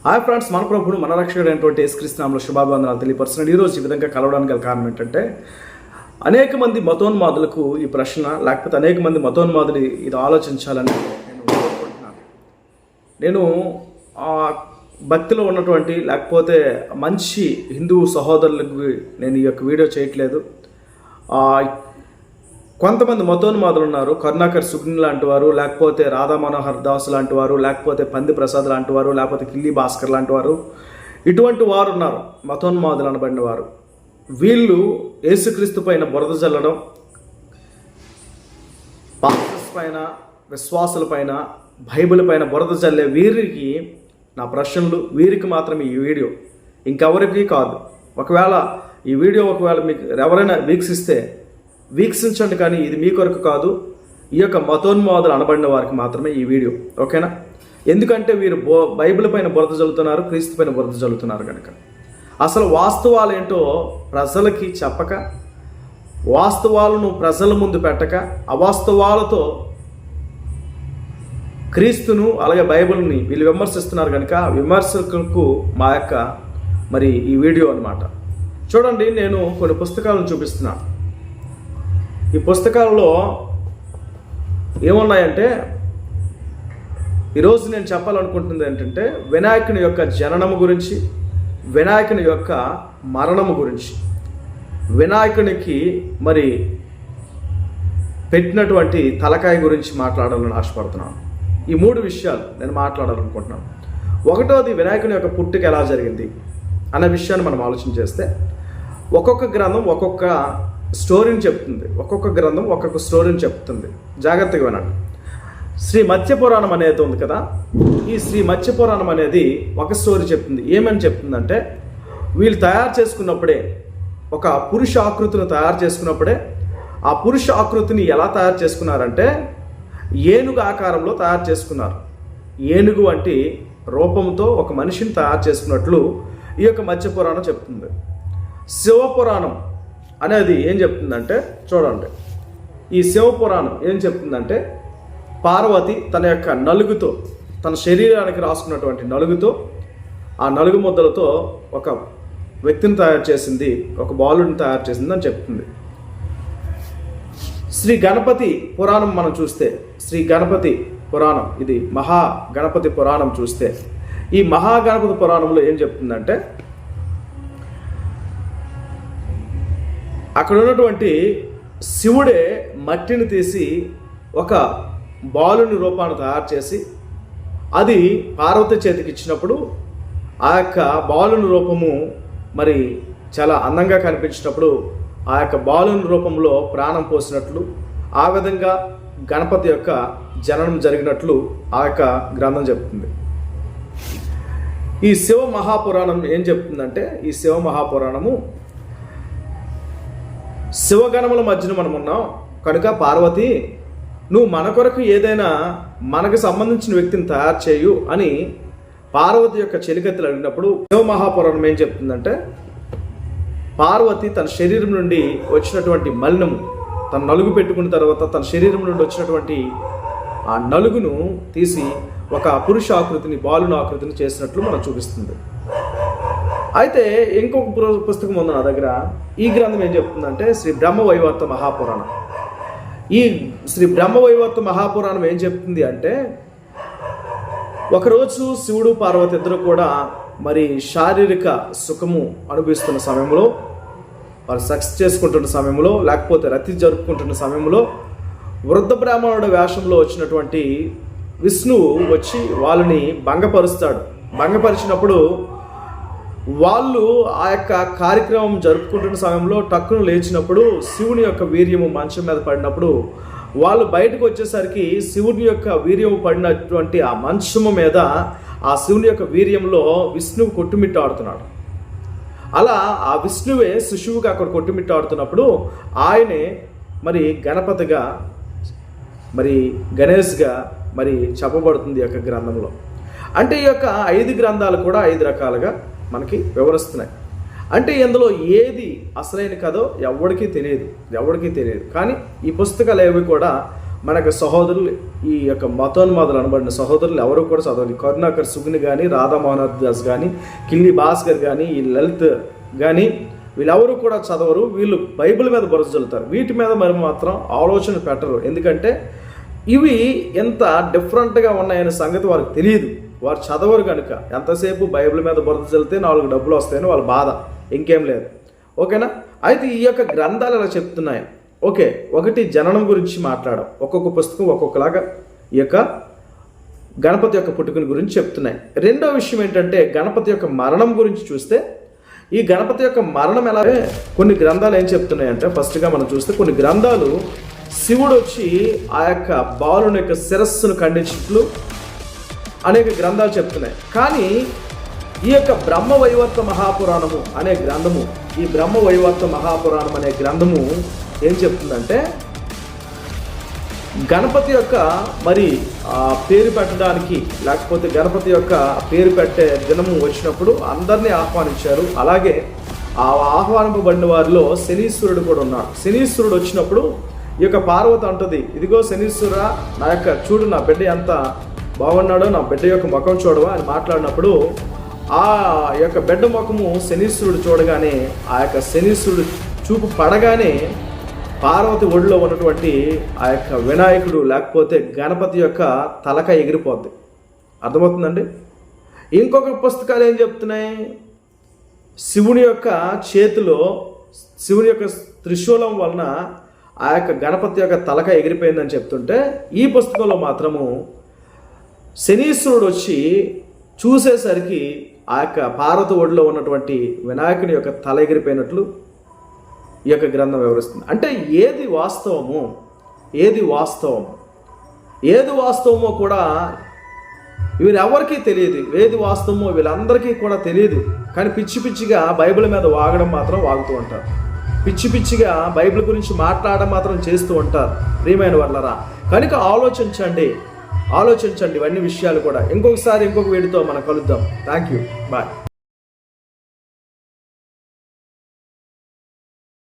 Hi friends, మన ప్రభుడు మన రక్షకుడైనటువంటి యేసుక్రీస్తు నామములో శుభాభివందనాలు తెలియపరుస్తున్నాను. ఈరోజు ఈ విధంగా కలవడానికి గల కారణం ఏంటంటే, అనేక మంది మతోన్మాదులకు ఈ ప్రశ్న, లేకపోతే అనేక మంది మతోన్మాదులు ఇది ఆలోచించాలని నేను కోరుకుంటున్నాను. నేను భక్తిలో ఉన్నటువంటి లేకపోతే మంచి హిందూ సహోదరులకు నేను ఈ యొక్క వీడియో చేయట్లేదు. కొంతమంది మతోన్మాదులు ఉన్నారు. కరుణాకర్ సుగ్ని లాంటి వారు, లేకపోతే రాధా మనోహర్ దాస్ లాంటి వారు, లేకపోతే పంది ప్రసాద్ లాంటి వారు, లేకపోతే కిల్లి భాస్కర్ లాంటి వారు, ఇటువంటి వారు ఉన్నారు మతోన్మాదులు అనబడిన వారు. వీళ్ళు యేసుక్రీస్తు పైన బురద చల్లడం, పాస్టర్స్ పైన, విశ్వాసుల పైన, బైబిల్ పైన బురద చల్లే వీరికి నా ప్రశ్నలు, వీరికి మాత్రమే ఈ వీడియో, ఇంకెవరికి కాదు. ఒకవేళ ఈ వీడియో మీకు ఎవరైనా వీక్షించండి, కానీ ఇది మీ కొరకు కాదు. ఈ యొక్క మతోన్మాదులు అనబడిన వారికి మాత్రమే ఈ వీడియో, ఓకేనా? ఎందుకంటే వీరు బైబిల్ పైన బురద చల్లుతున్నారు, క్రీస్తు పైన బురద చల్లుతున్నారు కనుక. అసలు వాస్తవాలు ఏంటో ప్రజలకి చెప్పక, వాస్తవాలను ప్రజల ముందు పెట్టక, అవాస్తవాలతో క్రీస్తును అలాగే బైబిల్ని వీళ్ళు విమర్శిస్తున్నారు కనుక విమర్శకులకు మా యొక్క ఈ వీడియో అన్నమాట. చూడండి, నేను కొన్ని పుస్తకాలను చూపిస్తున్నాను. ఈ పుస్తకాలలో ఏమున్నాయంటే, ఈరోజు నేను చెప్పాలనుకుంటుంది ఏంటంటే, వినాయకుని యొక్క జననము గురించి, వినాయకుని యొక్క మరణము గురించి, వినాయకునికి పెట్టినటువంటి తలకాయ గురించి మాట్లాడాలని ఆశపడుతున్నాను. ఈ 3 విషయాలు నేను మాట్లాడాలనుకుంటున్నాను. ఒకటోది, వినాయకుని యొక్క పుట్టుక ఎలా జరిగింది అనే విషయాన్ని మనం ఆలోచన చేస్తే, ఒక్కొక్క గ్రంథం ఒక్కొక్క స్టోరీని చెప్తుంది. ఒక్కొక్క గ్రంథం ఒక్కొక్క స్టోరీని చెప్తుంది. జాగ్రత్తగా వినండి. శ్రీ మత్స్య పురాణం అనేది ఉంది కదా, ఈ శ్రీ మత్స్య పురాణం అనేది ఒక స్టోరీ చెప్తుంది. ఏమని చెప్తుందంటే, వీళ్ళు తయారు చేసుకున్నప్పుడే, ఒక పురుష ఆకృతిని తయారు చేసుకున్నప్పుడే, ఆ పురుష ఆకృతిని ఎలా తయారు చేసుకున్నారంటే, ఏనుగు ఆకారంలో తయారు చేసుకున్నారు. ఏనుగు వంటి రూపంతో ఒక మనిషిని తయారు చేసుకున్నట్లు ఈ యొక్క మత్స్య పురాణం చెప్తుంది. శివపురాణం అనేది ఏం చెప్తుందంటే, చూడండి, ఈ శివపురాణం ఏం చెప్తుందంటే, పార్వతి తన యొక్క నలుగుతో, తన శరీరానికి రాసుకున్నటువంటి నలుగుతో, ఆ నలుగు ముద్దలతో ఒక వ్యక్తిని తయారు చేసింది, ఒక బాలుడిని తయారు చేసింది అని చెప్తుంది. శ్రీ గణపతి పురాణం మనం చూస్తే, శ్రీ గణపతి పురాణం, ఇది మహాగణపతి పురాణం చూస్తే, ఈ మహాగణపతి పురాణంలో ఏం చెప్తుందంటే, అక్కడ ఉన్నటువంటి శివుడే మట్టిని తీసి ఒక బాలుని రూపాన్ని తయారు చేసి అది పార్వతి చేతికి ఇచ్చినప్పుడు, ఆ యొక్క బాలుని రూపము చాలా అందంగా కనిపించినప్పుడు ఆ యొక్క బాలుని రూపంలో ప్రాణం పోసినట్లు, ఆ విధంగా గణపతి యొక్క జననం జరిగినట్లు ఆ యొక్క గ్రంథం చెప్తుంది. ఈ శివ మహాపురాణం ఏం చెప్తుందంటే, ఈ శివ మహాపురాణము శివగణముల మధ్యన మనం ఉన్నాం కనుక, పార్వతి నువ్వు మన కొరకు ఏదైనా మనకు సంబంధించిన వ్యక్తిని తయారు చేయు అని పార్వతి యొక్క చెలికత్తెలు అడిగినప్పుడు, శివ మహాపురాణం ఏం చెప్తుందంటే, పార్వతి తన శరీరం నుండి వచ్చినటువంటి మలినము, తన నలుగు పెట్టుకున్న తర్వాత తన శరీరం నుండి వచ్చినటువంటి ఆ నలుగును తీసి ఒక పురుష ఆకృతిని, బాలుని ఆకృతిని చేసినట్లు మనం చూపిస్తుంది. అయితే ఇంకొక పుస్తకం ఉంది నా దగ్గర. ఈ గ్రంథం ఏం చెప్తుందంటే, శ్రీ బ్రహ్మవైవర్త మహాపురాణం. ఈ శ్రీ బ్రహ్మవైవర్త మహాపురాణం ఏం చెప్తుంది అంటే, ఒకరోజు శివుడు పార్వతి ఇద్దరు కూడా శారీరక సుఖము అనుభవిస్తున్న సమయంలో, వారు సెక్స్ చేసుకుంటున్న సమయంలో, లేకపోతే రతి జరుపుకుంటున్న సమయంలో, వృద్ధ బ్రాహ్మణుడి వేషంలో వచ్చినటువంటి విష్ణువు వచ్చి వాళ్ళని భంగపరుస్తాడు. భంగపరిచినప్పుడు వాళ్ళు ఆ యొక్క కార్యక్రమం జరుపుకుంటున్న సమయంలో టక్కును లేచినప్పుడు శివుని యొక్క వీర్యము మంచం మీద పడినప్పుడు, వాళ్ళు బయటకు వచ్చేసరికి శివుని యొక్క వీర్యము పడినటువంటి ఆ మంచము మీద ఆ శివుని యొక్క వీర్యంలో విష్ణువు కొట్టుమిట్టాడుతున్నాడు. అలా ఆ విష్ణువే శిశువుగా అక్కడ కొట్టుమిట్టాడుతున్నప్పుడు ఆయనే గణపతిగా, గణేష్గా చెప్పబడుతుంది ఈ యొక్క గ్రంథంలో. అంటే ఈ యొక్క 5 గ్రంథాలు కూడా 5 రకాలుగా మనకి వివరిస్తున్నాయి. అంటే ఇందులో ఏది అసలైన కథో ఎవరికీ తెలియదు. కానీ ఈ పుస్తకాలు ఏవి కూడా మనకు సహోదరులు ఈ యొక్క మతోన్మాదులు అనబడిన సహోదరులు ఎవరు కూడా చదవాలి. కరుణాకర్ సుగుని కానీ, రాధామోహన్ దాస్ కానీ, కిల్లి భాస్కర్ కానీ, ఈ లలిత్ కానీ వీళ్ళెవరు కూడా చదవరు. వీళ్ళు బైబిల్ మీద బురద చల్లుతారు. వీటి మీద మరి మాత్రం ఆలోచన పెట్టరు. ఎందుకంటే ఇవి ఎంత డిఫరెంట్గా ఉన్నాయనే సంగతి వారికి తెలియదు. వారు చదవరు కనుక ఎంతసేపు బైబిల్ మీద బురద చల్లితే 4 డబ్బులు వస్తాయని వాళ్ళ బాధ, ఇంకేం లేదు. ఓకేనా? అయితే ఈ యొక్క గ్రంథాలు ఇలా చెప్తున్నాయి. ఓకే, ఒకటి జననం గురించి మాట్లాడడం, ఒక్కొక్క పుస్తకం ఒక్కొక్కలాగా ఈ యొక్క గణపతి యొక్క పుట్టుకని గురించి చెప్తున్నాయి. రెండో విషయం ఏంటంటే గణపతి యొక్క మరణం గురించి చూస్తే, ఈ గణపతి యొక్క మరణం ఎలా కొన్ని గ్రంథాలు ఏం చెప్తున్నాయంటే, ఫస్ట్గా మనం చూస్తే కొన్ని గ్రంథాలు శివుడు వచ్చి ఆ యొక్క బాలుని యొక్క శిరస్సును ఖండించినట్లు అనేక గ్రంథాలు చెప్తున్నాయి. కానీ ఈ యొక్క బ్రహ్మ వైవర్త మహాపురాణము అనే గ్రంథము, ఈ బ్రహ్మ వైవర్త మహాపురాణం అనే గ్రంథము ఏం చెప్తుందంటే, గణపతి యొక్క మరి పేరు పెట్టడానికి, లేకపోతే గణపతి యొక్క పేరు పెట్టే దినము వచ్చినప్పుడు అందరినీ ఆహ్వానించారు. అలాగే ఆ ఆహ్వానింపబడిన వారిలో శనీశ్వరుడు కూడా ఉన్నాడు. శనీశ్వరుడు వచ్చినప్పుడు ఈ యొక్క పార్వతి అంటది, ఇదిగో శనీశ్వర, నా యొక్క చూడు, నా బిడ్డ ఎంత బాగున్నాడో, నా బిడ్డ యొక్క ముఖం చూడవా అని మాట్లాడినప్పుడు ఆ యొక్క బిడ్డ ముఖము శనీశ్వరుడు చూడగానే, ఆ యొక్క శనీశ్వరుడు చూపు పడగానే పార్వతి ఒడిలో ఉన్నటువంటి ఆ యొక్క వినాయకుడు లేకపోతే గణపతి యొక్క తలక ఎగిరిపోద్ది. అర్థమవుతుందండి? ఇంకొక పుస్తకాలు ఏం చెప్తున్నాయి, శివుని యొక్క చేతిలో శివుని యొక్క త్రిశూలం వలన ఆ యొక్క గణపతి యొక్క తలక ఎగిరిపోయిందని చెప్తుంటే, ఈ పుస్తకంలో మాత్రము శనీశ్వరుడు వచ్చి చూసేసరికి ఆ యొక్క పార్వతి ఒడిలో ఉన్నటువంటి వినాయకుని యొక్క తల ఎగిరిపోయినట్లు ఈ యొక్క గ్రంథం వివరిస్తుంది. అంటే ఏది వాస్తవము, ఏది వాస్తవమో కూడా వీరెవరికీ తెలియదు. ఏది వాస్తవమో వీళ్ళందరికీ కూడా తెలియదు. కానీ పిచ్చిగా బైబిల్ మీద వాగడం మాత్రం వాగుతూ ఉంటారు. పిచ్చిగా బైబిల్ గురించి మాట్లాడడం మాత్రం చేస్తూ ఉంటారు. ప్రియమైన వాళ్ళరా, కనుక ఆలోచించండి ఇవన్నీ విషయాలు కూడా. ఇంకొక వీడియోతో మనం కలుద్దాం. Thank you, bye.